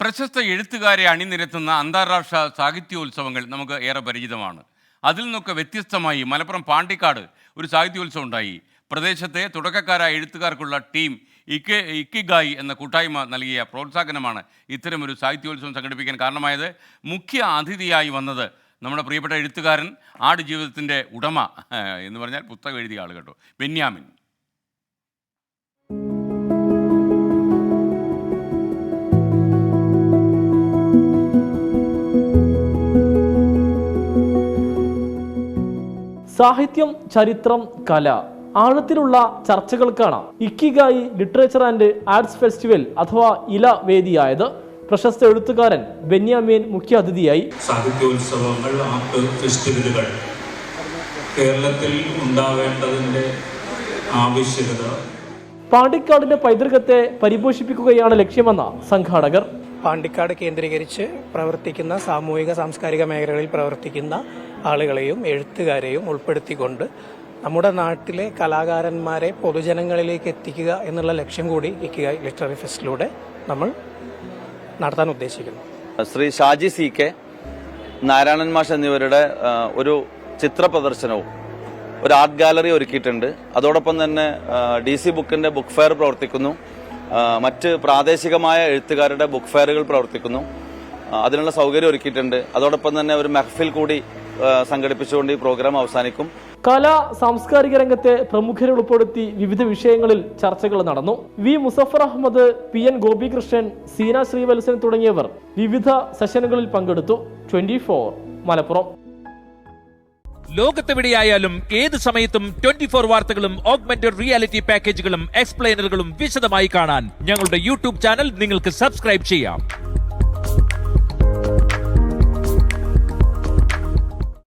പ്രശസ്ത എഴുത്തുകാരെ അണിനിരത്തുന്ന അന്താരാഷ്ട്ര സാഹിത്യോത്സവങ്ങൾ നമുക്ക് ഏറെ പരിചിതമാണ്. അതിൽ നിന്നൊക്കെ വ്യത്യസ്തമായി മലപ്പുറം പാണ്ടിക്കാട് ഒരു സാഹിത്യോത്സവം ഉണ്ടായി. പ്രദേശത്തെ തുടക്കക്കാരായ എഴുത്തുകാർക്കുള്ള ടീം ഇക്കിഗായി എന്ന കൂട്ടായ്മ നൽകിയ പ്രോത്സാഹനമാണ് ഇത്തരമൊരു സാഹിത്യോത്സവം സംഘടിപ്പിക്കാൻ കാരണമായത്. മുഖ്യ അതിഥിയായി വന്നത് നമ്മുടെ പ്രിയപ്പെട്ട എഴുത്തുകാരൻ, ആടുജീവിതത്തിൻ്റെ ഉടമ എന്ന് പറഞ്ഞാൽ പുസ്തകം എഴുതിയ ആൾ കേട്ടോ, ബെന്യാമിൻ. സാഹിത്യം, ചരിത്രം, കല ആഴത്തിലുള്ള ചർച്ചകൾക്കാണ് Ikigai literature and arts festival അഥവാ ഇല വേദിയായത്. പ്രശസ്ത എഴുത്തുകാരൻ ബെന്യാമിൻ മുഖ്യ അതിഥിയായി. സാഹിത്യോത്സവങ്ങൾ, ആർട്ട് ഫെസ്റ്റിവലുകൾ കേരളത്തിൽ ഉണ്ടാവേണ്ടതിൻ്റെ ആവശ്യകത. പാണ്ടിക്കാടിന്റെ പൈതൃകത്തെ പരിപോഷിപ്പിക്കുകയാണ് ലക്ഷ്യമെന്ന സംഘാടകർ. പാണ്ടിക്കാട് കേന്ദ്രീകരിച്ച് പ്രവർത്തിക്കുന്ന സാമൂഹിക സാംസ്കാരിക മേഖലകളിൽ പ്രവർത്തിക്കുന്ന ആളുകളെയും എഴുത്തുകാരെയും ഉൾപ്പെടുത്തിക്കൊണ്ട് നമ്മുടെ നാട്ടിലെ കലാകാരന്മാരെ പൊതുജനങ്ങളിലേക്ക് എത്തിക്കുക എന്നുള്ള ലക്ഷ്യം കൂടി ഇക്കിഗായി ലിറ്റററി ഫെസ്റ്റിലൂടെ നമ്മൾ നടത്താൻ ഉദ്ദേശിക്കുന്നു. ശ്രീ ഷാജി സി കെ, നാരായണൻ മാഷ് എന്നിവരുടെ ഒരു ചിത്ര പ്രദർശനവും ഒരു ആർട്ട് ഗാലറി ഒരുക്കിയിട്ടുണ്ട്. അതോടൊപ്പം തന്നെ DC ബുക്കിന്റെ ബുക്ക് ഫെയർ പ്രവർത്തിക്കുന്നു. മറ്റ് പ്രാദേശികമായ എഴുത്തുകാരുടെ ബുക്ക് ഫെയറുകൾ പ്രവർത്തിക്കുന്നു. അതിനുള്ള സൗകര്യം ഒരുക്കിയിട്ടുണ്ട്. അതോടൊപ്പം തന്നെ ഒരു മെഹ്ഫിൽ കൂടി സംഘടിപ്പിച്ചുകൊണ്ട് ഈ പ്രോഗ്രാം അവസാനിക്കും. കലാ സാംസ്കാരിക രംഗത്തെ പ്രമുഖരെ ഉൾപ്പെടുത്തി വിവിധ വിഷയങ്ങളിൽ ചർച്ചകൾ നടന്നു. വി മുസഫർ അഹമ്മദ്, PN ഗോപികൃഷ്ണൻ, സീന ശ്രീവത്സൻ തുടങ്ങിയവർ വിവിധ സെഷനുകളിൽ പങ്കെടുത്തു. 24 മലപ്പുറം. ലോകത്തെവിടെയായാലും ഏത് സമയത്തും 24 വാർത്തകളും ഓഗ്മെന്റഡ് റിയാലിറ്റി പാക്കേജുകളും എക്സ്പ്ലെയിനറുകളും വിശദമായി കാണാൻ ഞങ്ങളുടെ YouTube ചാനൽ നിങ്ങൾക്ക് സബ്സ്ക്രൈബ് ചെയ്യാം.